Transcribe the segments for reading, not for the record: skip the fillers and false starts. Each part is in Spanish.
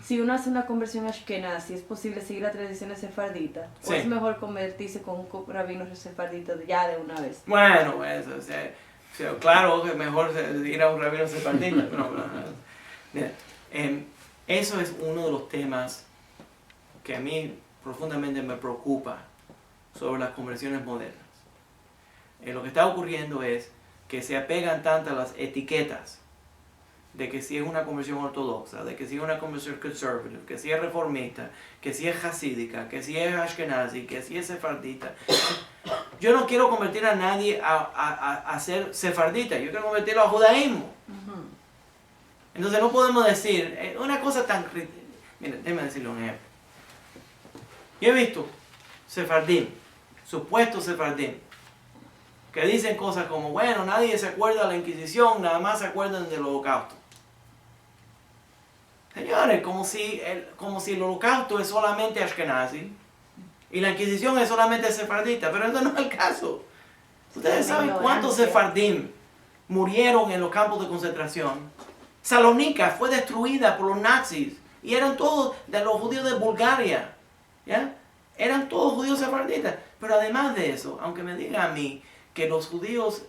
si uno hace una conversión ashkenazi, ¿es posible seguir las tradiciones sefarditas? ¿O Sí. es mejor convertirse con un rabino sefardita ya de una vez? Bueno, eso, claro que es mejor ir a un rabino sefardita. Mira, eso es uno de los temas que a mí profundamente me preocupa sobre las conversiones modernas. Lo que está ocurriendo es que se apegan tanto a las etiquetas de que si es una conversión ortodoxa, de que si es una conversión conservative, que si es reformista, que si es hasídica, que si es ashkenazi, que si es sefardita. Yo no quiero convertir a nadie a ser sefardita, yo quiero convertirlo a judaísmo. Entonces no podemos decir, una cosa tan... Miren, déjenme decirle un ejemplo. Yo he visto sefardim, supuestos sefardim, que dicen cosas como, bueno, nadie se acuerda de la Inquisición, nada más se acuerdan del Holocausto. Señores, como si el Holocausto es solamente ashkenazi y la Inquisición es solamente sefardita, pero eso no es el caso. Ustedes saben cuántos sefardim murieron en los campos de concentración. Salónica fue destruida por los nazis y eran todos de los judíos de Bulgaria, ¿ya? Eran todos judíos sefarditas. Pero además de eso, aunque me digan a mí que los únicos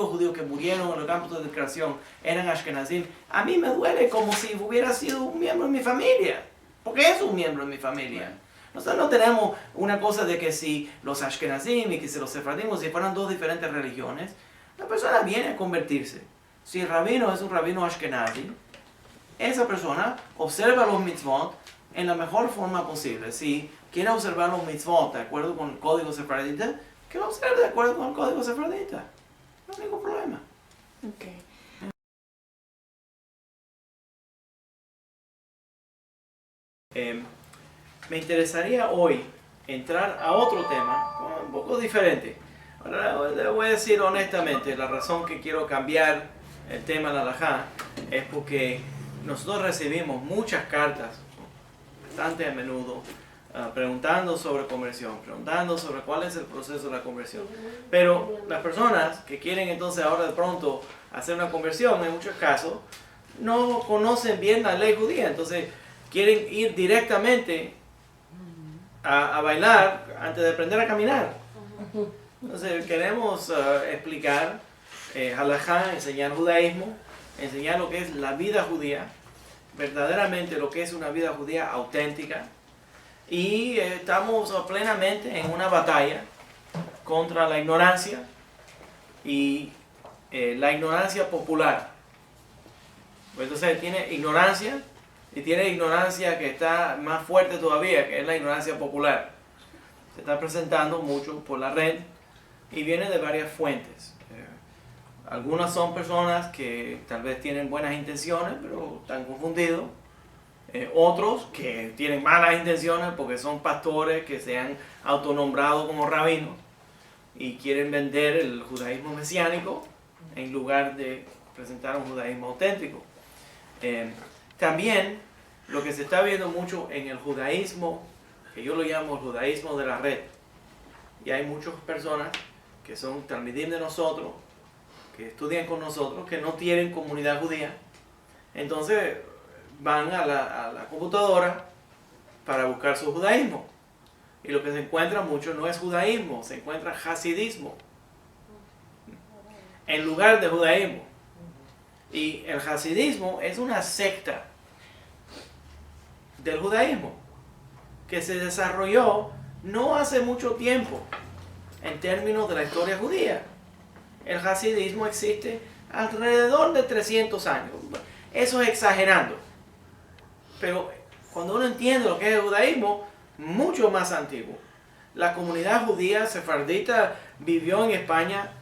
judíos que murieron en los campos de concentración eran ashkenazim, a mí me duele como si hubiera sido un miembro de mi familia, porque es un miembro de mi familia. Nosotros no tenemos una cosa de que si los ashkenazim y que si los sefardim, si fueran dos diferentes religiones, la persona viene a convertirse. Si el rabino es un rabino ashkenazi, esa persona observa los mitzvot en la mejor forma posible. Si quiere observar los mitzvot de acuerdo con el código sefardita, que lo observe de acuerdo con el código sefardita. No hay ningún problema. Okay. Me interesaría hoy entrar a otro tema un poco diferente. Ahora le voy a decir honestamente, la razón que quiero cambiar el tema de la halajá es porque nosotros recibimos muchas cartas, bastante a menudo, preguntando sobre conversión, preguntando sobre cuál es el proceso de la conversión. Pero las personas que quieren entonces ahora de pronto hacer una conversión, en muchos casos, no conocen bien la ley judía, entonces quieren ir directamente a bailar antes de aprender a caminar. Entonces queremos explicar halajá, enseñar judaísmo, enseñar lo que es la vida judía, verdaderamente lo que es una vida judía auténtica. Y estamos plenamente en una batalla contra la ignorancia y la ignorancia popular. Pues entonces tiene ignorancia y tiene ignorancia que está más fuerte todavía, que es la ignorancia popular. Se está presentando mucho por la red y viene de varias fuentes. Algunas son personas que tal vez tienen buenas intenciones, pero están confundidos. Otros que tienen malas intenciones porque son pastores que se han autonombrado como rabinos y quieren vender el judaísmo mesiánico en lugar de presentar un judaísmo auténtico. También lo que se está viendo mucho en el judaísmo, que yo lo llamo el judaísmo de la red, y hay muchas personas que son talmidim de nosotros, que estudian con nosotros, que no tienen comunidad judía, entonces van a la computadora para buscar su judaísmo. Y lo que se encuentra mucho no es judaísmo, se encuentra hasidismo en lugar de judaísmo. Y el hasidismo es una secta del judaísmo que se desarrolló no hace mucho tiempo en términos de la historia judía. El hasidismo existe alrededor de 300 años. Eso es exagerando. Pero cuando uno entiende lo que es el judaísmo, mucho más antiguo. La comunidad judía sefardita vivió en España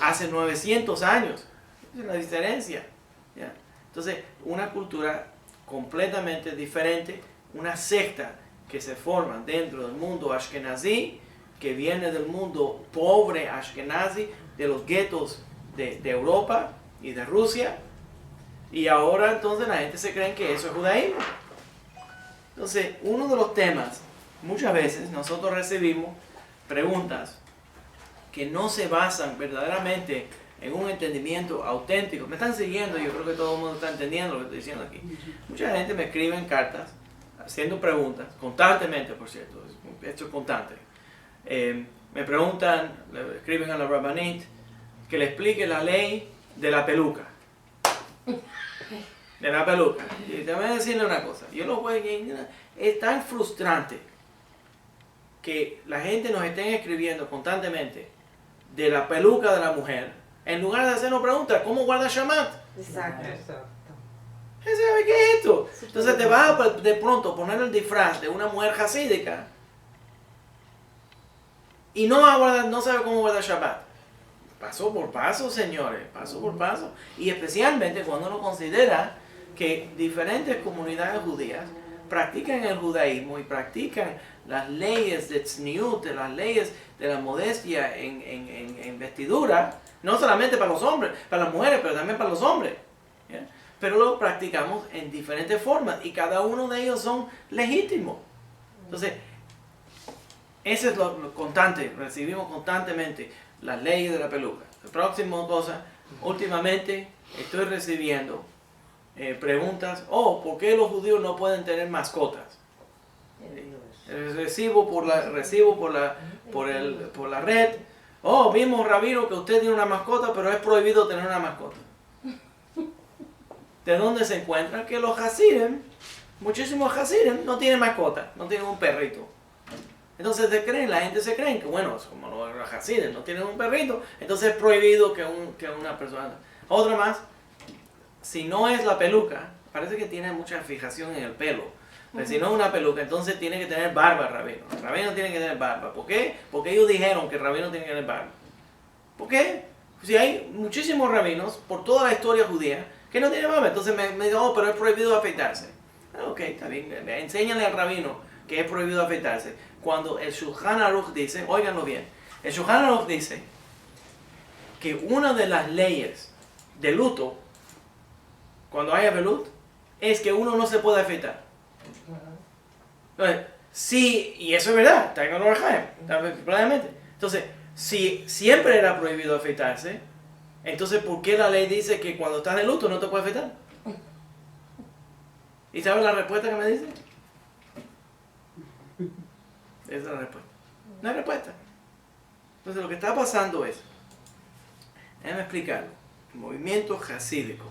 hace 900 años. Esa es la diferencia. ¿Ya? Entonces, una cultura completamente diferente, una secta que se forma dentro del mundo ashkenazí, que viene del mundo pobre ashkenazi, de los guetos de Europa y de Rusia. Y ahora entonces la gente se cree que eso es judaísmo. Entonces, uno de los temas, muchas veces nosotros recibimos preguntas que no se basan verdaderamente en un entendimiento auténtico. Me están siguiendo, yo creo que todo el mundo está entendiendo lo que estoy diciendo aquí. Mucha gente me escribe en cartas, haciendo preguntas, constantemente, por cierto, esto es constante. Me preguntan, le escriben a la Rabbanit, que le explique la ley de la peluca. De la peluca. Y te voy a decirle una cosa, yo lo voy a... Es tan frustrante que la gente nos esté escribiendo constantemente de la peluca de la mujer, en lugar de hacernos preguntas, ¿cómo guarda Shabbat? Exacto. ¿Qué es esto? Entonces te vas a de pronto poner el disfraz de una mujer hasídica y no va a guardar, no sabe cómo guardar Shabbat. Paso por paso, señores, paso por paso. Y especialmente cuando uno considera que diferentes comunidades judías practican el judaísmo y practican las leyes de tzniut, las leyes de la modestia en vestidura, no solamente para los hombres, para las mujeres, pero también para los hombres. ¿Ya? Pero lo practicamos en diferentes formas y cada uno de ellos son legítimos. Entonces, eso es lo constante, recibimos constantemente las leyes de la peluca. La próxima cosa, últimamente estoy recibiendo preguntas, ¿por qué los judíos no pueden tener mascotas? Recibo por la red, vimos, rabino, que usted tiene una mascota, pero es prohibido tener una mascota. ¿De dónde se encuentra? Que los hasidim, muchísimos hasidim, no tienen mascota, no tienen un perrito. Entonces la gente se cree que, bueno, como los hasidim no tienen un perrito, entonces es prohibido que una persona... Otra más, si no es la peluca, parece que tiene mucha fijación en el pelo, pero si no es una peluca, entonces tiene que tener barba el rabino. El rabino tiene que tener barba. ¿Por qué? Porque ellos dijeron que el rabino tiene que tener barba. ¿Por qué? Si hay muchísimos rabinos por toda la historia judía que no tienen barba, entonces me dicen, pero es prohibido afeitarse. Ok, está bien, enséñale al rabino que es prohibido afeitarse. Cuando el Shulchan Aruch dice, óiganlo bien, el Shulchan Aruch dice que una de las leyes de luto, cuando haya velut, es que uno no se puede afeitar. Entonces, sí, y eso es verdad, está en el Orhaim, claramente. Entonces, si siempre era prohibido afeitarse, entonces ¿por qué la ley dice que cuando estás de luto no te puedes afeitar? ¿Y sabes la respuesta que me dice? Esa es la respuesta. No hay respuesta. Entonces lo que está pasando es, déjame explicarlo, el movimiento hasídico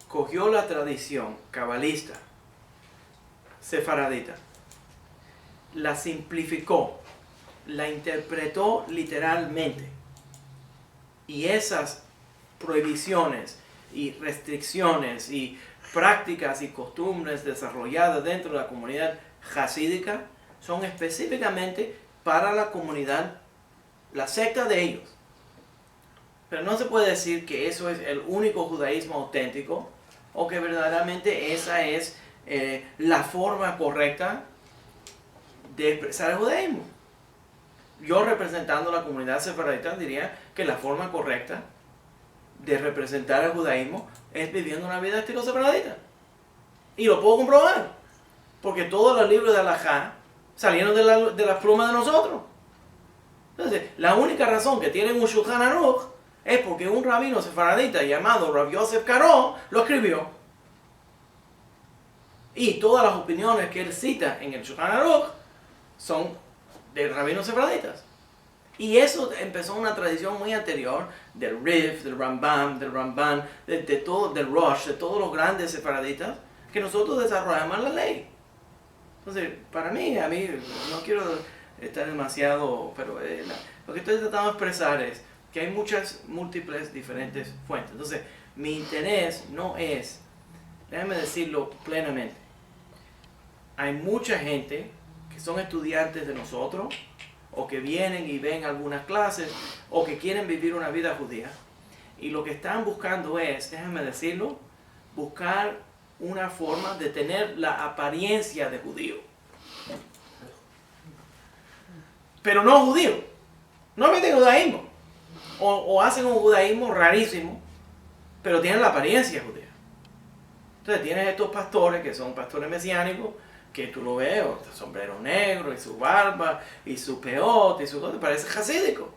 cogió la tradición cabalista, sefaradita, la simplificó, la interpretó literalmente, y esas prohibiciones y restricciones y prácticas y costumbres desarrolladas dentro de la comunidad hasídica son específicamente para la comunidad, la secta de ellos. Pero no se puede decir que eso es el único judaísmo auténtico o que verdaderamente esa es la forma correcta de expresar el judaísmo. Yo, representando a la comunidad sefaradita, diría que la forma correcta de representar el judaísmo es viviendo una vida estilo sefaradita. Y lo puedo comprobar, porque todos los libros de Halajá salieron de las plumas de nosotros. Entonces, la única razón que tienen un Shulchan Aruch es porque un rabino sefaradita llamado Rav Yosef Karo lo escribió. Y todas las opiniones que él cita en el Shulchan Aruch son de rabinos sefraditas. Y eso empezó una tradición muy anterior del Rif, del Rambam, del Ramban, de todo, del Rosh, de todos los grandes sefaraditas, que nosotros desarrollamos la ley. Entonces, para mí, no quiero estar demasiado, pero lo que estoy tratando de expresar es que hay múltiples, diferentes fuentes. Entonces, mi interés no es, déjame decirlo plenamente, hay mucha gente que son estudiantes de nosotros, o que vienen y ven algunas clases, o que quieren vivir una vida judía, y lo que están buscando es, déjame decirlo, buscar una forma de tener la apariencia de judío. Pero no judío. No meten judaísmo. O hacen un judaísmo rarísimo, pero tienen la apariencia judía. Entonces tienes estos pastores que son pastores mesiánicos, que tú lo ves, sombrero negro, y su barba, y su peote, y su cosa, parece hasídico.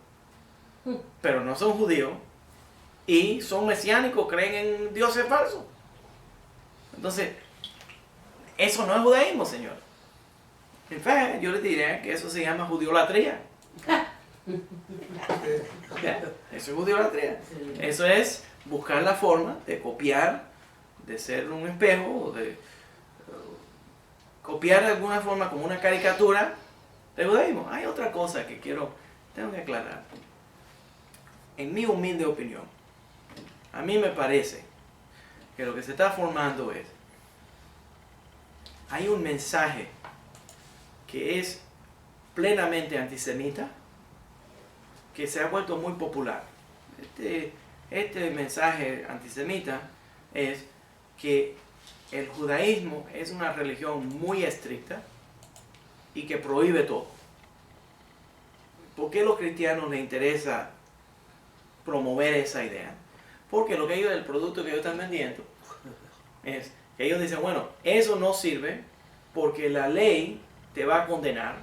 Pero no son judíos, y son mesiánicos, creen en dioses falsos. Entonces, eso no es judaísmo, señor. En fe, yo les diría que eso se llama judiolatría. Eso es judiolatría. Eso es buscar la forma de copiar, de ser un espejo, o de copiar de alguna forma como una caricatura de judaísmo. Hay otra cosa que tengo que aclarar. En mi humilde opinión, a mí me parece que lo que se está formando es, hay un mensaje que es plenamente antisemita, que se ha vuelto muy popular. Este mensaje antisemita es que el judaísmo es una religión muy estricta y que prohíbe todo. ¿Por qué a los cristianos les interesa promover esa idea? Porque el producto que ellos están vendiendo es que ellos dicen, bueno, eso no sirve porque la ley te va a condenar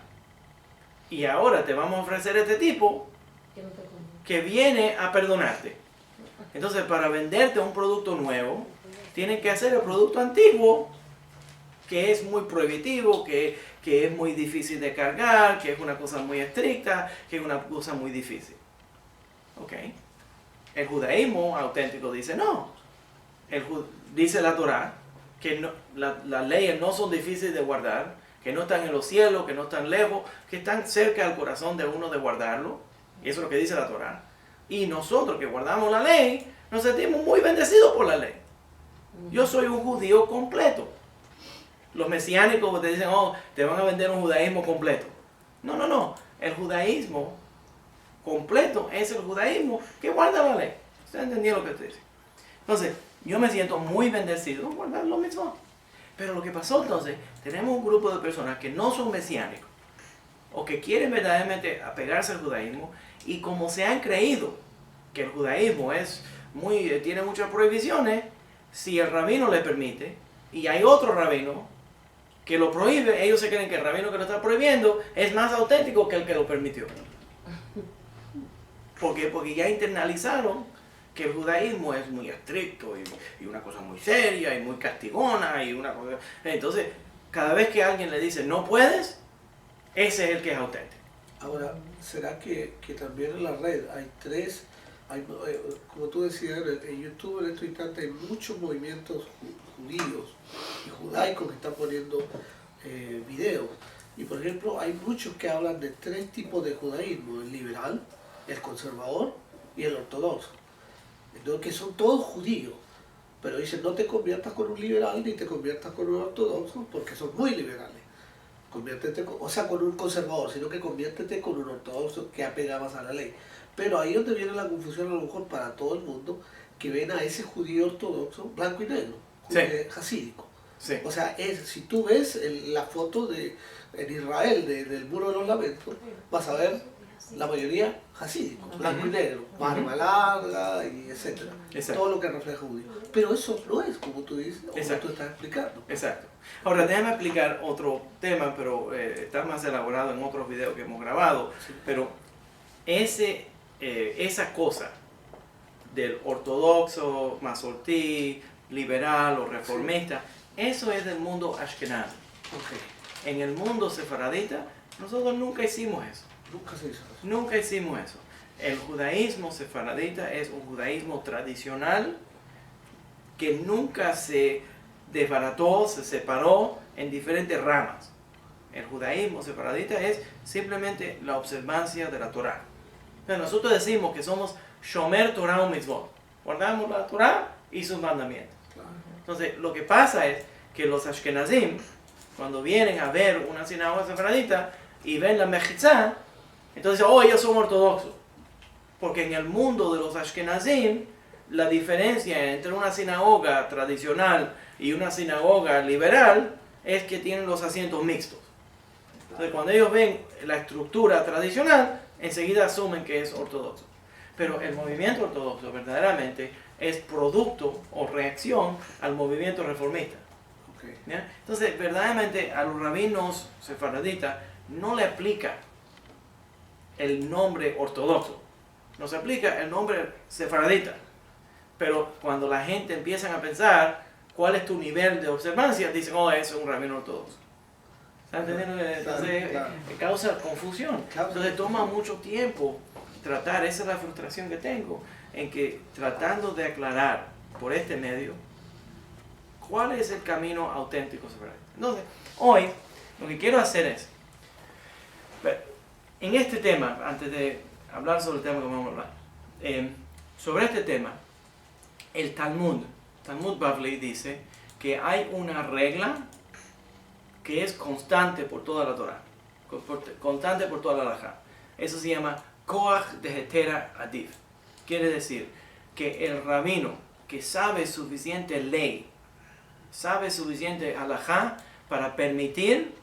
y ahora te vamos a ofrecer este tipo que viene a perdonarte. Entonces, para venderte un producto nuevo, tienen que hacer el producto antiguo, que es muy prohibitivo, que es muy difícil de cargar, que es una cosa muy estricta, que es una cosa muy difícil. ¿Ok? El judaísmo auténtico dice no. Dice la Torá que no, las leyes no son difíciles de guardar, que no están en los cielos, que no están lejos, que están cerca al corazón de uno de guardarlo. Y eso es lo que dice la Torá. Y nosotros que guardamos la ley, nos sentimos muy bendecidos por la ley. Yo soy un judío completo. Los mesiánicos te dicen, oh, te van a vender un judaísmo completo. No. El judaísmo completo es el judaísmo que guarda la ley. ¿Usted entendió lo que te dice? Entonces, yo me siento muy bendecido en guardar lo mismo. Pero lo que pasó entonces, tenemos un grupo de personas que no son mesiánicos o que quieren verdaderamente apegarse al judaísmo y como se han creído que el judaísmo tiene muchas prohibiciones, si el rabino le permite y hay otro rabino que lo prohíbe, ellos se creen que el rabino que lo está prohibiendo es más auténtico que el que lo permitió. ¿Por qué? Porque ya internalizaron que el judaísmo es muy estricto y una cosa muy seria y muy castigona y una cosa... Entonces, cada vez que alguien le dice no puedes, ese es el que es auténtico. Ahora, ¿será que también en la red como tú decías, en YouTube en estos instantes hay muchos movimientos judíos y judaicos que están poniendo videos? Y por ejemplo, hay muchos que hablan de tres tipos de judaísmo: el liberal, el conservador y el ortodoxo. Entonces, que son todos judíos, pero dicen no te conviertas con un liberal ni te conviertas con un ortodoxo porque son muy liberales. Conviértete, con un conservador, sino que conviértete con un ortodoxo que apega más a la ley. Pero ahí es donde viene la confusión a lo mejor para todo el mundo, que ven a ese judío ortodoxo blanco y negro, Sí. jasídico. Sí. O sea, si tú ves la foto en Israel del Muro de los Lamentos, vas a ver la mayoría jasídico, blanco y negro, barba larga y etcétera. Todo lo que refleja judío. Pero eso no es como tú dices, o como tú estás explicando. Exacto. Ahora, déjame explicar otro tema, pero está más elaborado en otros videos que hemos grabado. Sí. Pero esa cosa del ortodoxo, masortí, liberal o reformista, eso es del mundo ashkenazi. Okay. En el mundo sefaradita, nosotros nunca hicimos eso. Nunca se hizo eso. Nunca hicimos eso. El judaísmo sefaradita es un judaísmo tradicional que nunca se desbarató, se separó en diferentes ramas. El judaísmo sefaradita es simplemente la observancia de la Torá. Entonces nosotros decimos que somos Shomer Torah o Mitzvot. Guardamos la Torá y sus mandamientos. Claro. Entonces lo que pasa es que los ashkenazim, cuando vienen a ver una sinagoga sefaradita y ven la mejizá, entonces, ellos son ortodoxos. Porque en el mundo de los ashkenazim, la diferencia entre una sinagoga tradicional y una sinagoga liberal es que tienen los asientos mixtos. Entonces, cuando ellos ven la estructura tradicional, enseguida asumen que es ortodoxo. Pero el movimiento ortodoxo verdaderamente es producto o reacción al movimiento reformista. Okay. ¿Ya? Entonces, verdaderamente a los rabinos sefaraditas no le aplica el nombre ortodoxo, nos aplica el nombre sefaradita, Pero cuando la gente empieza a pensar cuál es tu nivel de observancia, dicen, oh, eso es un rabino ortodoxo. ¿Estás entendiendo? Entonces causa confusión. Entonces toma mucho tiempo tratar, esa es la frustración que tengo, en que tratando de aclarar por este medio cuál es el camino auténtico sobre esto. Entonces, hoy lo que quiero hacer es, en este tema, antes de hablar sobre el tema que vamos a hablar, sobre este tema, el Talmud Bavli dice que hay una regla que es constante por toda la Torah, constante por toda la halajá. Eso se llama Koach de Hetera Adif. Quiere decir que el rabino que sabe suficiente ley, sabe suficiente halajá para permitir,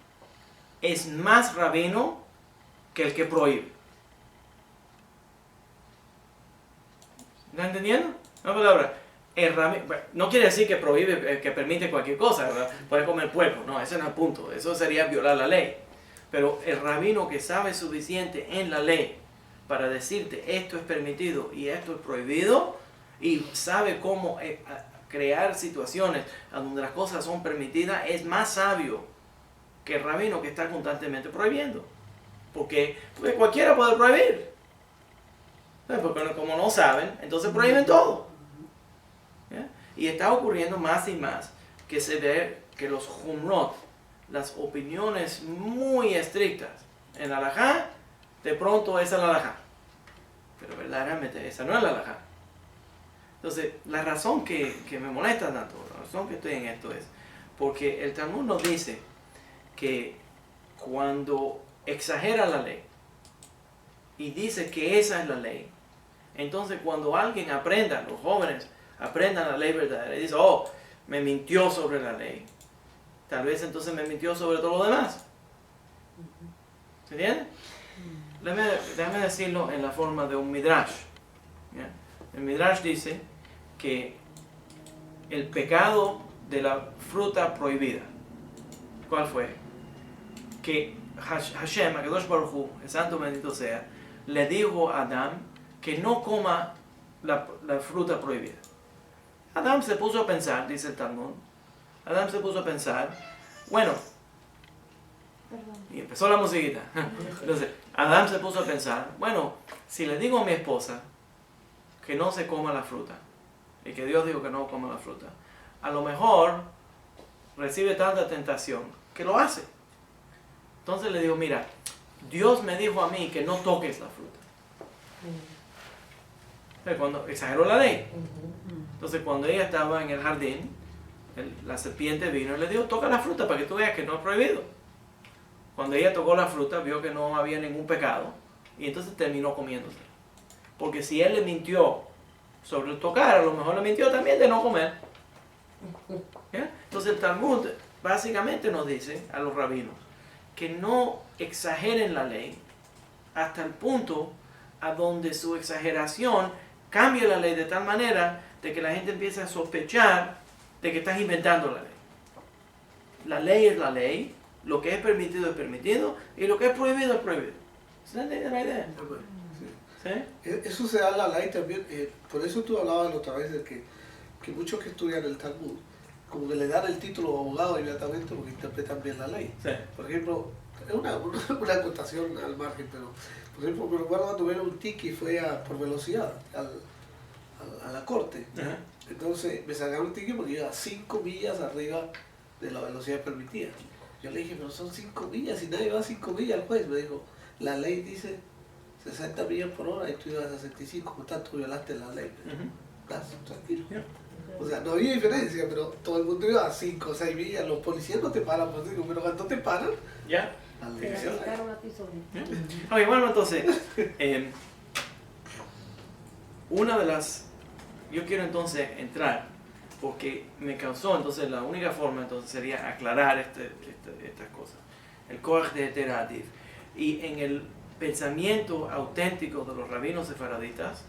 es más rabino que el que prohíbe. ¿Están entendiendo? Una palabra. No quiere decir que prohíbe, que permite cualquier cosa, ¿verdad? Puede comer puerco, no, ese no es el punto, eso sería violar la ley. Pero el rabino que sabe suficiente en la ley para decirte esto es permitido y esto es prohibido, y sabe cómo crear situaciones donde las cosas son permitidas, es más sabio que el rabino que está constantemente prohibiendo. Porque cualquiera puede prohibir. Porque como no saben, entonces prohíben todo. ¿Ya? Y está ocurriendo más y más que se ve que los humrot, las opiniones muy estrictas en la halajá, de pronto esa es la halajá. Pero verdaderamente esa no es la halajá. Entonces, la razón que me molesta tanto, la razón que estoy en esto es porque el Talmud nos dice que cuando exagera la ley y dice que esa es la ley, entonces cuando alguien aprenda, los jóvenes aprendan la ley verdadera y dicen, oh, me mintió sobre la ley, tal vez entonces me mintió sobre todo lo demás. ¿Se entiende? Déjame decirlo en la forma de un midrash. ¿Ya? El midrash dice que el pecado de la fruta prohibida, ¿cuál fue? Que Hashem, Akadosh Baruj Hu, el santo bendito sea, le dijo a Adán que no coma la fruta prohibida. Adán se puso a pensar, dice el Talmud, Adán se puso a pensar, bueno, y empezó la musiquita. Entonces, Adán se puso a pensar, bueno, si le digo a mi esposa que no se coma la fruta, y que Dios dijo que no coma la fruta, a lo mejor recibe tanta tentación que lo hace. Entonces le digo, mira, Dios me dijo a mí que no toques la fruta. Pero cuando exageró la ley. Entonces cuando ella estaba en el jardín, la serpiente vino y le dijo, toca la fruta para que tú veas que no es prohibido. Cuando ella tocó la fruta, vio que no había ningún pecado y entonces terminó comiéndose. Porque si él le mintió sobre el tocar, a lo mejor le mintió también de no comer. ¿Ya? Entonces el Talmud básicamente nos dice a los rabinos que no exageren la ley hasta el punto a donde su exageración cambie la ley de tal manera de que la gente empiece a sospechar de que estás inventando la ley. La ley es la ley, lo que es permitido y lo que es prohibido es prohibido. ¿Se entiende la idea? ¿Sí? Eso se da en la ley también, por eso tú hablabas la otra vez de que muchos que estudian el Talmud, como que le dan el título de abogado inmediatamente porque interpretan bien la ley. Sí. Por ejemplo, es una acotación al margen, pero por ejemplo, me recuerdo cuando vino un tiki fue por velocidad a la corte. Entonces me sacaron un tiki porque iba 5 millas arriba de la velocidad permitida. Yo le dije, pero son 5 millas y nadie va a 5 millas. El juez me dijo, la ley dice 60 millas por hora y tú ibas a 65, por tanto violaste la ley. Estás tranquilo. O sea, no había diferencia, pero todo el mundo iba a 5 o 6 millas. Los policías no te paran por 5, pero cuando te paran, ¿ya? la ley dice la ley. Ok, bueno, entonces, una de las... Yo quiero entonces entrar, porque me causó, entonces la única forma entonces sería aclarar estas cosas. El Koach de Hetera Adif. Y en el pensamiento auténtico de los rabinos sefaraditas,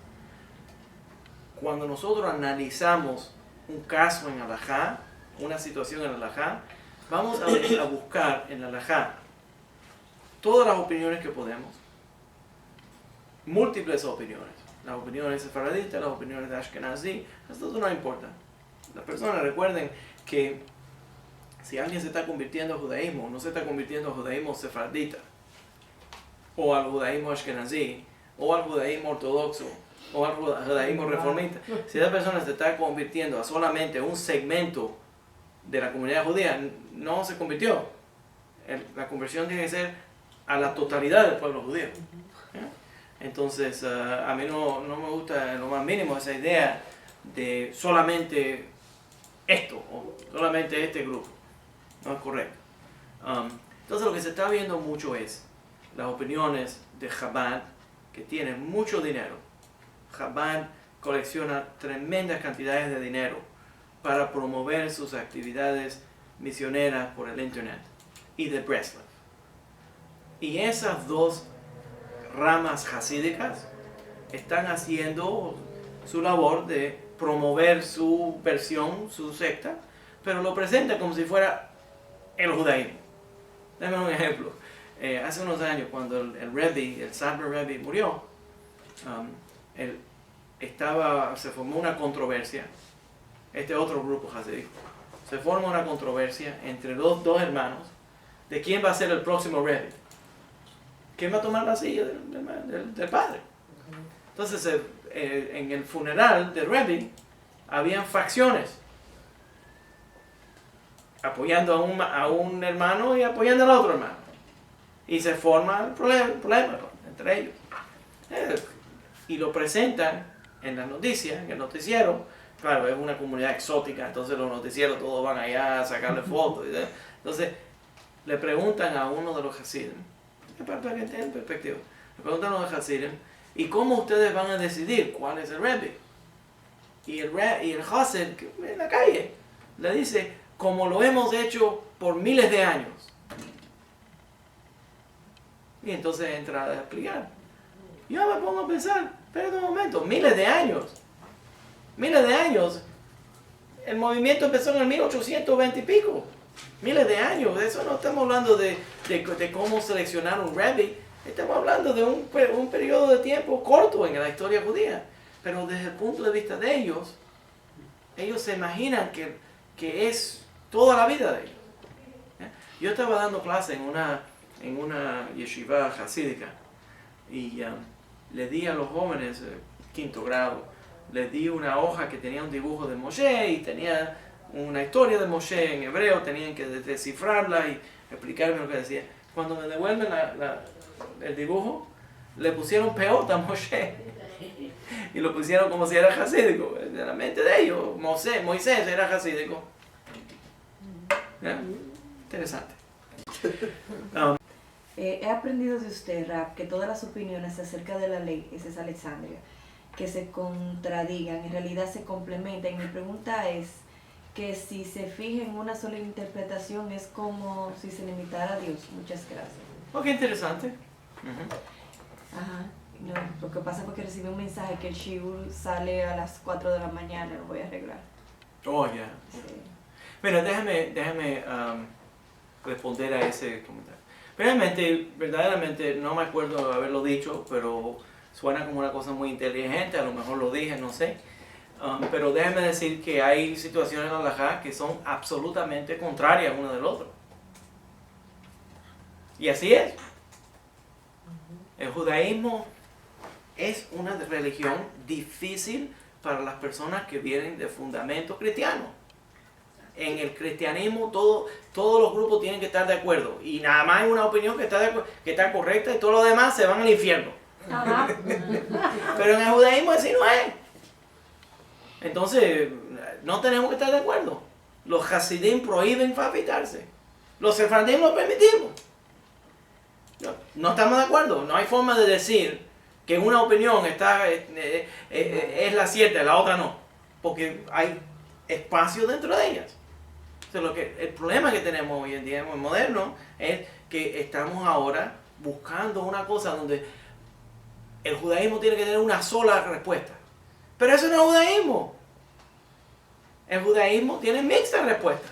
cuando nosotros analizamos un caso en halajá, una situación en halajá, vamos a buscar en halajá todas las opiniones que podemos, múltiples opiniones, las opiniones sefaraditas, las opiniones de Ashkenazi, esto no importa. Las personas recuerden que si alguien se está convirtiendo al judaísmo, no se está convirtiendo al judaísmo sefaradita, o al judaísmo Ashkenazi, o al judaísmo ortodoxo, o al judaísmo reformista. Si esa persona se está convirtiendo a solamente un segmento de la comunidad judía, no se convirtió. La conversión tiene que ser a la totalidad del pueblo judío. Entonces, a mí no me gusta en lo más mínimo esa idea de solamente esto, o solamente este grupo. No es correcto. Entonces, lo que se está viendo mucho es las opiniones de Chabad, que tienen mucho dinero. Chabad colecciona tremendas cantidades de dinero para promover sus actividades misioneras por el internet y de Breslov. Y esas dos ramas hasídicas están haciendo su labor de promover su versión, su secta, pero lo presentan como si fuera el judaísmo. Dame un ejemplo. Hace unos años, cuando el Rebbe, el Satmar Rebbe murió, se formó una controversia. Este otro grupo hasídico. Se forma una controversia entre dos hermanos de quién va a ser el próximo Rebbe. ¿Quién va a tomar la silla del padre? Entonces, en el funeral del Rebbe, habían facciones apoyando a un hermano y apoyando al otro hermano. Y se forma el problema entre ellos. Y lo presentan en las noticias, en el noticiero. Claro, es una comunidad exótica, entonces los noticieros todos van allá a sacarle fotos. Entonces, le preguntan a uno de los hasidim, para que tengan perspectiva, le preguntan a los hasidim, ¿y cómo ustedes van a decidir cuál es el Rebbe? Y el hasid, en la calle, le dice, como lo hemos hecho por miles de años. Y entonces entra a explicar. Yo me pongo a pensar, espera un momento, miles de años. El movimiento empezó en el 1820 y pico. Miles de años. Eso no estamos hablando de cómo seleccionar un rabbi. Estamos hablando de un periodo de tiempo corto en la historia judía. Pero desde el punto de vista de ellos se imaginan que es toda la vida de ellos. Yo estaba dando clase en una yeshiva hasídica y le di a los jóvenes, quinto grado, les di una hoja que tenía un dibujo de Moshe y tenía una historia de Moshe en hebreo, tenían que descifrarla y explicarme lo que decía. Cuando me devuelven el dibujo, le pusieron peot a Moshe y lo pusieron como si era hasídico, de la mente de ellos. Moisés era hasídico. ¿Ya? Interesante. He aprendido de usted, Rab, que todas las opiniones acerca de la ley, esa es Alexandria, que se contradigan, en realidad se complementan. Y mi pregunta es que si se fija en una sola interpretación es como si se limitara a Dios. Muchas gracias. Ok, interesante. Ajá. No, lo que pasa es que recibí un mensaje que el shiur sale a las 4 de la mañana, lo voy a arreglar. Oh, ya. Sí. Mira, déjame responder a ese comentario. Verdaderamente, no me acuerdo de haberlo dicho, pero suena como una cosa muy inteligente, a lo mejor lo dije, no sé. Pero déjame decir que hay situaciones en la halajá que son absolutamente contrarias uno del otro. Y así es. El judaísmo es una religión difícil para las personas que vienen de fundamento cristiano. En el cristianismo todos los grupos tienen que estar de acuerdo y nada más hay una opinión que está correcta y todos los demás se van al infierno. Ajá. Pero en el judaísmo así no es. Entonces no tenemos que estar de acuerdo. Los hasidim prohíben fafitarse. Los sefaradim lo permitimos. No estamos de acuerdo. No hay forma de decir que una opinión es la cierta y la otra no. Porque hay espacio dentro de ellas. Entonces, el problema que tenemos hoy en día, muy moderno, es que estamos ahora buscando una cosa donde el judaísmo tiene que tener una sola respuesta. Pero eso no es judaísmo. El judaísmo tiene mixtas respuestas.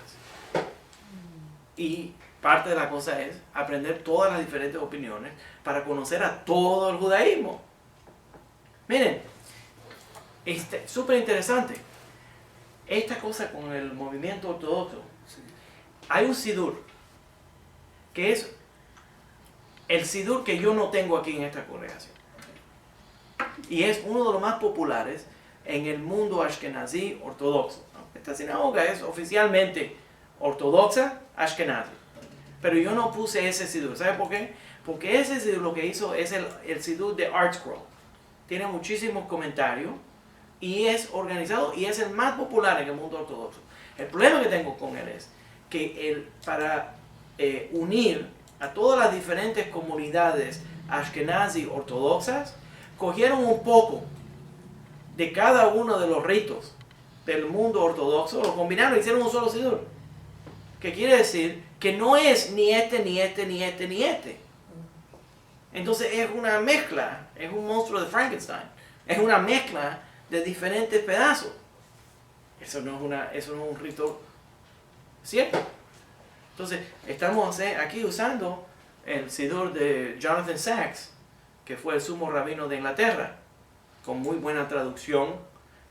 Y parte de la cosa es aprender todas las diferentes opiniones para conocer a todo el judaísmo. Miren, Súper interesante. Esta cosa con el movimiento ortodoxo. Sí. Hay un sidur, que es el sidur que yo no tengo aquí en esta congregación. Y es uno de los más populares en el mundo ashkenazí ortodoxo. Esta sinagoga es oficialmente ortodoxa ashkenazi. Pero yo no puse ese sidur. ¿Sabe por qué? Porque ese sidur lo que hizo es el sidur de ArtScroll. Tiene muchísimos comentarios y es organizado y es el más popular en el mundo ortodoxo. El problema que tengo con él es que para unir a todas las diferentes comunidades ashkenazi ortodoxas, cogieron un poco de cada uno de los ritos del mundo ortodoxo, lo combinaron y hicieron un solo sidur. Que quiere decir que no es ni este, ni este, ni este, ni este. Entonces es una mezcla, es un monstruo de Frankenstein. Es una mezcla de diferentes pedazos. Eso no es un rito cierto. Entonces estamos aquí usando el sidur de Jonathan Sacks, que fue el sumo rabino de Inglaterra, con muy buena traducción,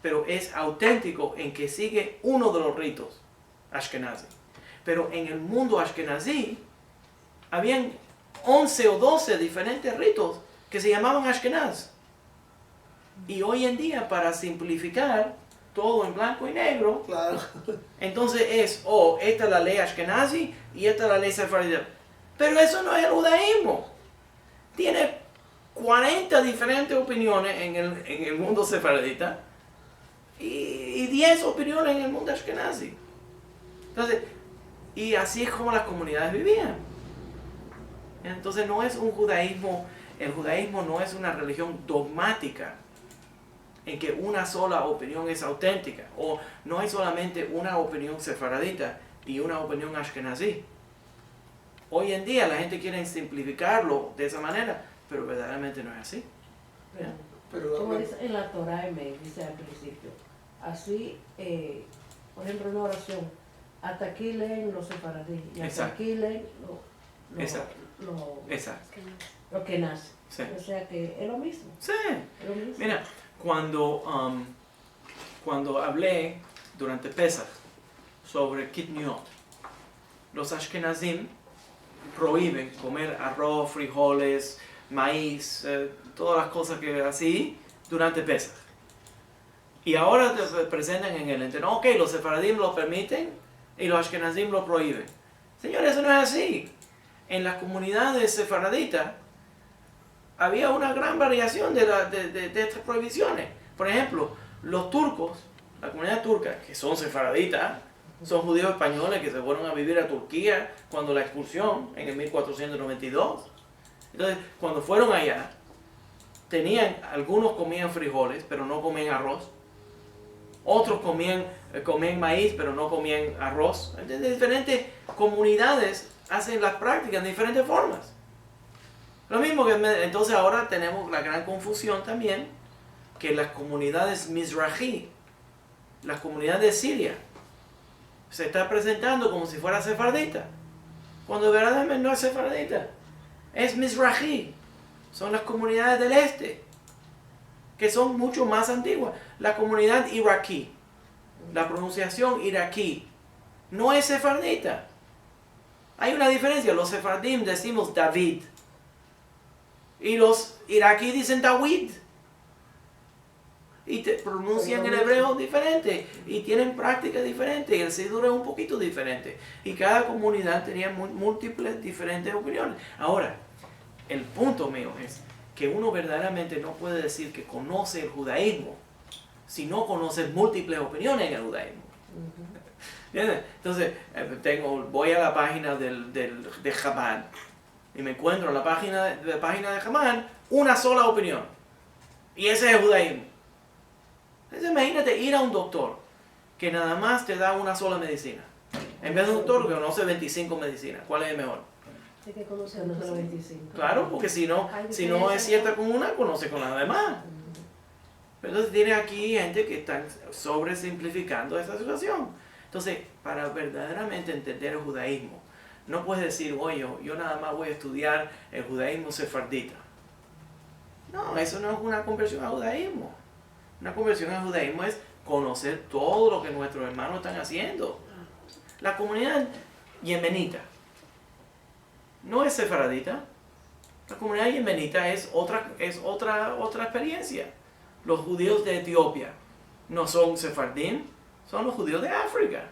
pero es auténtico en que sigue uno de los ritos ashkenazi. Pero en el mundo ashkenazí habían 11 o 12 diferentes ritos que se llamaban ashkenaz. Y hoy en día, para simplificar todo en blanco y negro, Claro. entonces esta es la ley ashkenazi y esta es la ley sefardita. Pero eso no es el judaísmo. Tiene 40 diferentes opiniones en el mundo sefardita y 10 opiniones en el mundo ashkenazi. Entonces, y así es como las comunidades vivían. Entonces no es un judaísmo, el judaísmo no es una religión dogmática en que una sola opinión es auténtica, o no hay solamente una opinión sefaradita y una opinión ashkenazí. Hoy en día la gente quiere simplificarlo de esa manera, pero verdaderamente no es así. Pero Como dice en la Torah, me dice al principio, así, por ejemplo, una oración, hasta aquí leen los sefaradí, y hasta Exacto. aquí leen Exacto. Exacto. lo que nace. Sí. O sea que es lo mismo. Sí. Es lo mismo. Mira, cuando hablé durante Pesach sobre Kitniot, los Ashkenazim prohíben comer arroz, frijoles, maíz, todas las cosas que así durante Pesach. Y ahora te presentan en el ente, no, ok, los sefaradim lo permiten y los Ashkenazim lo prohíben. Señores, eso no es así. En las comunidades sefaraditas había una gran variación de estas prohibiciones. Por ejemplo, los turcos, la comunidad turca, que son sefaraditas, son judíos españoles que se fueron a vivir a Turquía cuando la expulsión en el 1492. Entonces, cuando fueron allá, algunos comían frijoles, pero no comían arroz. Otros comían maíz, pero no comían arroz. Entonces, diferentes comunidades hacen las prácticas de diferentes formas. Lo mismo que entonces ahora tenemos la gran confusión también que las comunidades Mizrahi, las comunidades de Siria, se está presentando como si fuera sefardita, cuando verdaderamente no es sefardita, es Mizrahi, son las comunidades del este, que son mucho más antiguas. La comunidad iraquí, la pronunciación iraquí, no es sefardita. Hay una diferencia, los sefardim decimos David, y los iraquíes dicen Dawid. Y te pronuncian en hebreo diferente. Y tienen prácticas diferentes. Y el sidur es un poquito diferente. Y cada comunidad tenía múltiples diferentes opiniones. Ahora, el punto mío es que uno verdaderamente no puede decir que conoce el judaísmo si no conoce múltiples opiniones en el judaísmo. ¿Entiendes? Entonces, voy a la página de Chabad. Y me encuentro en la página de Chabad una sola opinión. Y ese es el judaísmo. Entonces imagínate ir a un doctor que nada más te da una sola medicina. En vez de un doctor que conoce 25 medicinas. ¿Cuál es el mejor? Hay que conocer los 25. Claro, porque si no es cierta con una, conoce con las demás. Pero entonces tiene aquí gente que está sobresimplificando esta situación. Entonces, para verdaderamente entender el judaísmo, no puedes decir, oye, yo nada más voy a estudiar el judaísmo sefardita. No, eso no es una conversión al judaísmo. Una conversión al judaísmo es conocer todo lo que nuestros hermanos están haciendo. La comunidad yemenita no es sefaradita. La comunidad yemenita es otra experiencia. Los judíos de Etiopía no son sefardim, son los judíos de África.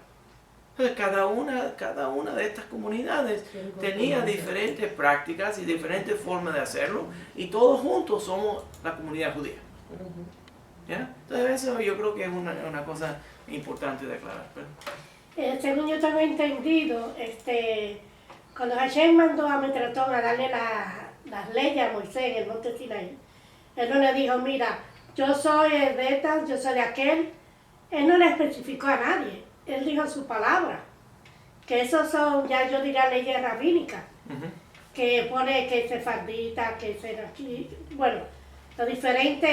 Entonces cada una de estas comunidades tenía diferentes prácticas y diferentes formas de hacerlo, y todos juntos somos la comunidad judía. ¿Ya? Entonces eso yo creo que es una cosa importante de aclarar. Según yo tengo entendido, cuando Hashem mandó a Metratón a darle las leyes a Moisés en el monte Sinaí, él no le dijo, mira, yo soy de tal, yo soy de aquel. Él no le especificó a nadie. Él dijo su palabra. Que esos son, ya yo diría, leyes rabínicas. Que pone que es sefardita, que es aquí. Bueno, las diferentes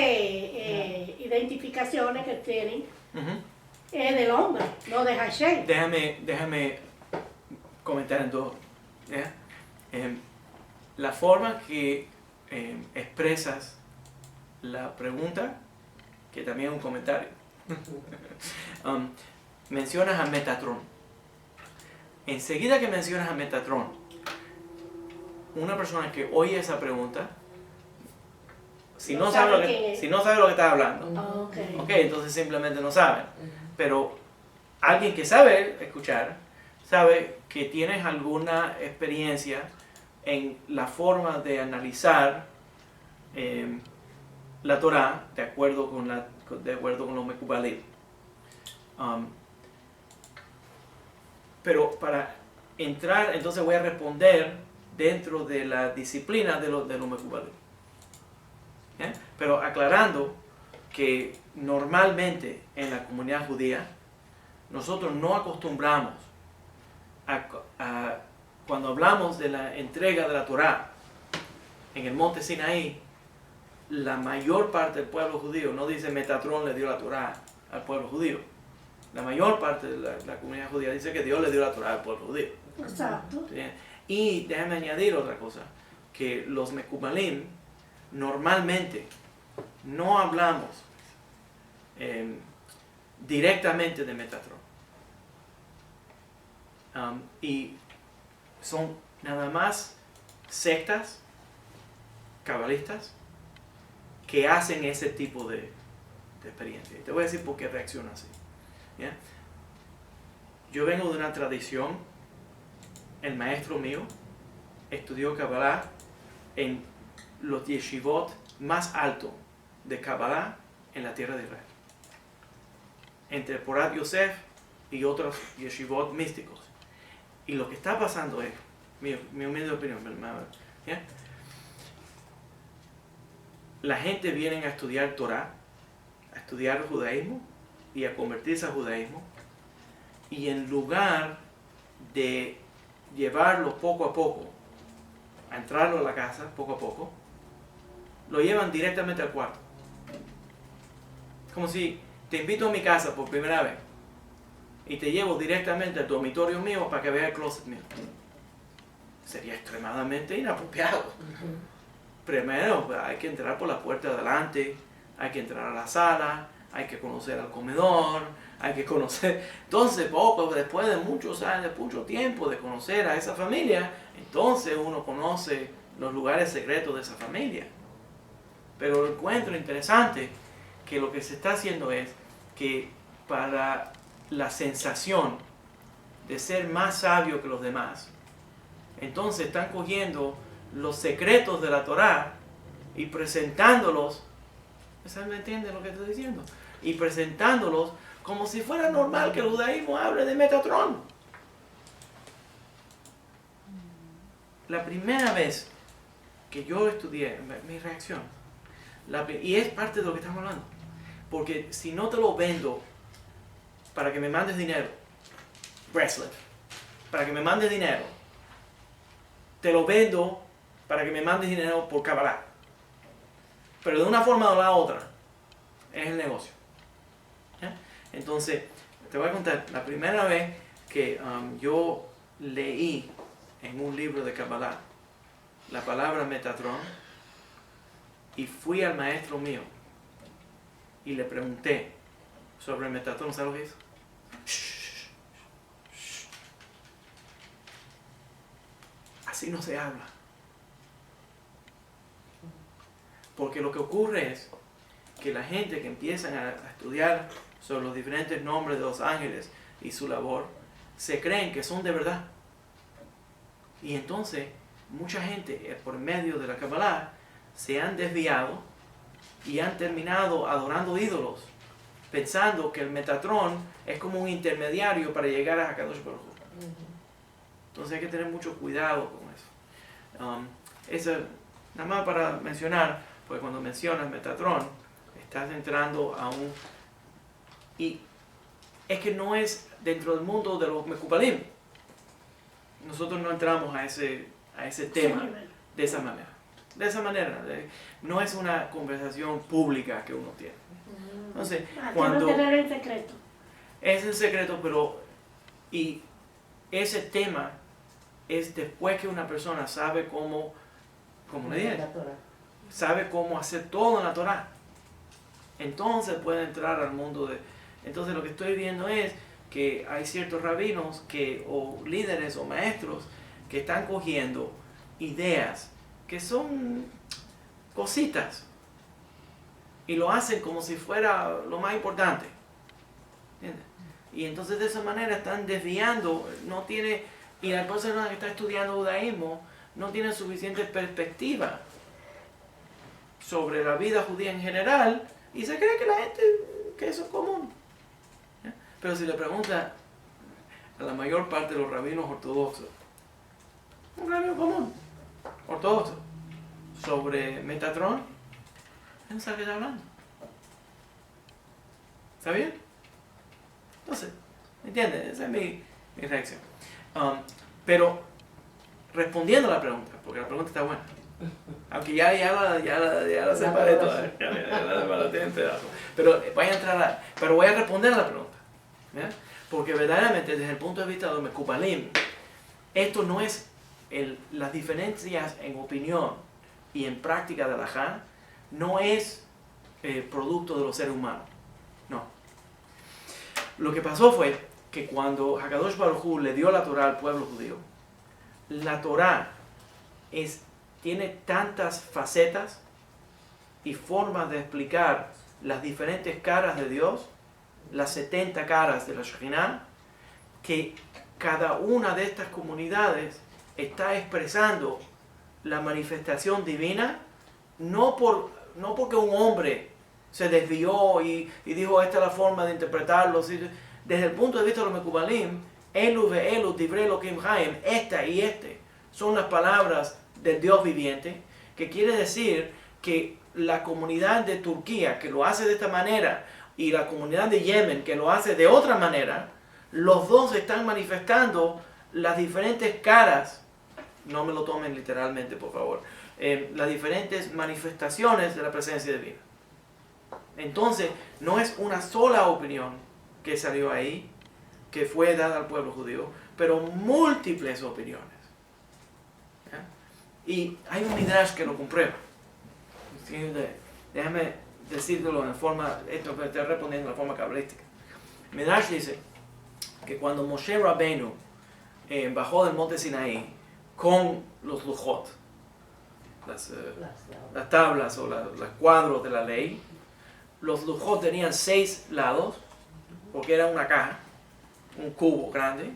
identificaciones que tienen es del hombre, no de Hashem. Déjame comentar en dos. ¿Ya? La forma que expresas la pregunta, que también es un comentario, mencionas a Metatrón. Enseguida que mencionas a Metatrón, una persona que oye esa pregunta, si no sabe lo que estás hablando, entonces simplemente no sabe. Pero alguien que sabe escuchar, sabe que tienes alguna experiencia en la forma de analizar la Torah de acuerdo con los Mekubalim. Pero para entrar, entonces voy a responder dentro de la disciplina de los Mekubalim. Pero aclarando que normalmente en la comunidad judía nosotros no acostumbramos cuando hablamos de la entrega de la Torá en el monte Sinaí, la mayor parte del pueblo judío no dice Metatrón le dio la Torá al pueblo judío. La mayor parte de la comunidad judía dice que Dios le dio la Torá al pueblo judío. Exacto. ¿Sí? Y déjame añadir otra cosa, que los Mekubalim normalmente no hablamos directamente de Metatrón. Y son nada más sectas cabalistas que hacen ese tipo de experiencia. Y te voy a decir por qué reacciona así. ¿Ya? Yo vengo de una tradición, el maestro mío estudió Kabbalah en los yeshivot más altos de Kabbalah en la tierra de Israel, entre Porat Yosef y otros yeshivot místicos. Y lo que está pasando es, mi humilde opinión, ¿ya? La gente viene a estudiar Torah, a estudiar el judaísmo y a convertirse al judaísmo, y en lugar de llevarlo poco a poco, a entrarlo a la casa poco a poco, lo llevan directamente al cuarto. Como si te invito a mi casa por primera vez y te llevo directamente al dormitorio mío para que veas el closet mío. Sería extremadamente inapropiado. Primero hay que entrar por la puerta de adelante, hay que entrar a la sala, hay que conocer al comedor, hay que conocer. Entonces, poco después de muchos años, mucho tiempo de conocer a esa familia, entonces uno conoce los lugares secretos de esa familia. Pero encuentro interesante que lo que se está haciendo es que para la sensación de ser más sabio que los demás, entonces están cogiendo los secretos de la Torá y presentándolos. ¿Me entienden lo que estoy diciendo? Y presentándolos como si fuera normal que el judaísmo hable de Metatrón. La primera vez que yo estudié, mi reacción, y es parte de lo que estamos hablando, porque si no te lo vendo para que me mandes dinero, Breslov, para que me mandes dinero, te lo vendo para que me mandes dinero por Kabbalah. Pero de una forma o la otra, es el negocio. ¿Ya? Entonces, te voy a contar, la primera vez que yo leí en un libro de Kabbalah la palabra Metatrón y fui al maestro mío y le pregunté sobre el Metatron, ¿sabes lo que hizo? Así no se habla. Porque lo que ocurre es que la gente que empiezan a estudiar sobre los diferentes nombres de los ángeles y su labor, se creen que son de verdad. Y entonces, mucha gente, por medio de la Kabbalah, se han desviado y han terminado adorando ídolos, pensando que el Metatron es como un intermediario para llegar a Hakadosh Baruj Hu. Entonces hay que tener mucho cuidado con eso. Eso, nada más para mencionar, porque cuando mencionas Metatron, estás entrando a un... Y es que no es dentro del mundo de los Mekubalim. Nosotros no entramos a ese tema de esa manera. De esa manera. No es una conversación pública que uno tiene. Entonces, cuando... tener el secreto. Es el secreto, pero... Y ese tema es después que una persona sabe cómo... Como le dije, sabe cómo hacer todo en la Torah. Entonces puede entrar al mundo de... Entonces lo que estoy viendo es que hay ciertos rabinos o líderes o maestros que están cogiendo ideas que son cositas y lo hacen como si fuera lo más importante. ¿Entiendes? Y entonces de esa manera están desviando, y la persona que está estudiando judaísmo no tiene suficiente perspectiva sobre la vida judía en general y se cree que la gente, que eso es común. ¿Ya? Pero si le pregunta a la mayor parte de los rabinos ortodoxos, un rabino común, ortodoxo, sobre Metatron, él no sabe qué está hablando. ¿Está bien? Entonces, ¿entiendes? Esa es mi reacción. Pero, respondiendo a la pregunta, porque la pregunta está buena, aunque ya la separé toda, ya la tiene en pedazos, pero voy a responder a la pregunta, ¿ya? Porque verdaderamente desde el punto de vista de los Mekubalim, esto no es las diferencias en opinión y en práctica de Halajá, no es producto de los seres humanos, no. Lo que pasó fue que cuando Hakadosh Baruj Hu le dio la Torah al pueblo judío, la Torah tiene tantas facetas y formas de explicar las diferentes caras de Dios, las 70 caras de la Shekhinah, que cada una de estas comunidades está expresando la manifestación divina, no porque un hombre se desvió y dijo esta es la forma de interpretarlo. Desde el punto de vista de los Mekubalim, Elu ve'elu divrei Elokim Chaim, esta y este, son las palabras del Dios viviente, que quiere decir que la comunidad de Turquía, que lo hace de esta manera, y la comunidad de Yemen, que lo hace de otra manera, los dos están manifestando las diferentes caras, no me lo tomen literalmente por favor, las diferentes manifestaciones de la presencia divina. Entonces, no es una sola opinión que salió ahí, que fue dada al pueblo judío, pero múltiples opiniones. ¿Ya? Y hay un midrash que lo comprueba. Déjame decírtelo en forma, esto me estoy respondiendo de forma cabalística. Midrash dice que cuando Moshe Rabbeinu bajó del monte Sinaí con los lujot, las tablas o los cuadros de la ley, los lujot tenían 6 lados, porque era una caja, un cubo grande,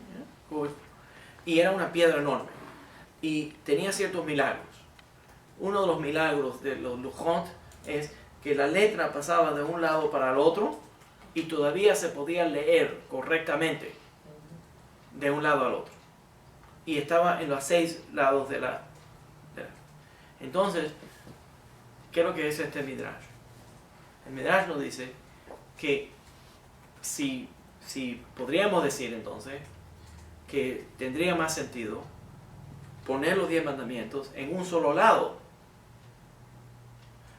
y era una piedra enorme, y tenía ciertos milagros. Uno de los milagros de los lujot es que la letra pasaba de un lado para el otro y todavía se podía leer correctamente de un lado al otro, y estaba en los 6 lados de la... Entonces, ¿qué es lo que es este midrash? El midrash nos dice que si podríamos decir entonces que tendría más sentido poner los 10 mandamientos en un solo lado,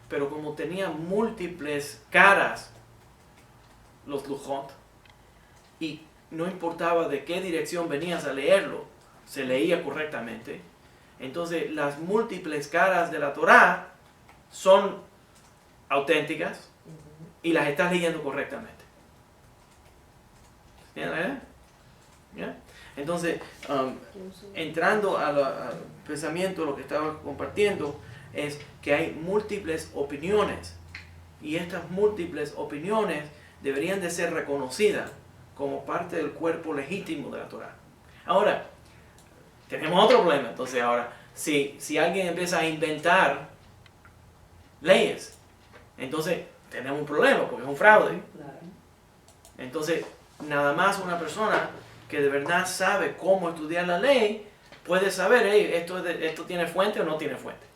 pero como tenían múltiples caras los lujot y no importaba de qué dirección venías a leerlo, se leía correctamente, entonces las múltiples caras de la Torá son auténticas y las estás leyendo correctamente. ¿Tienen la idea? ¿Ya? Entonces, entrando al pensamiento, lo que estaba compartiendo es que hay múltiples opiniones y estas múltiples opiniones deberían de ser reconocidas como parte del cuerpo legítimo de la Torá. Ahora, tenemos otro problema. Entonces ahora, si alguien empieza a inventar leyes, entonces tenemos un problema porque es un fraude. Claro. Entonces, nada más una persona que de verdad sabe cómo estudiar la ley puede saber, hey, esto tiene fuente o no tiene fuente.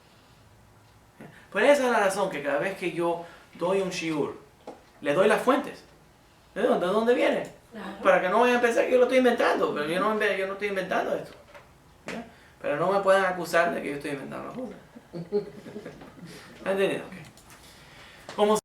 Pues esa es la razón que cada vez que yo doy un shiur, le doy las fuentes. ¿De dónde viene? Claro. Para que no vayan a pensar que yo lo estoy inventando, pero yo no estoy inventando esto. ¿Ya? Pero no me pueden acusar de que yo estoy inventando las cosas. ¿Entendido? Okay. ¿Cómo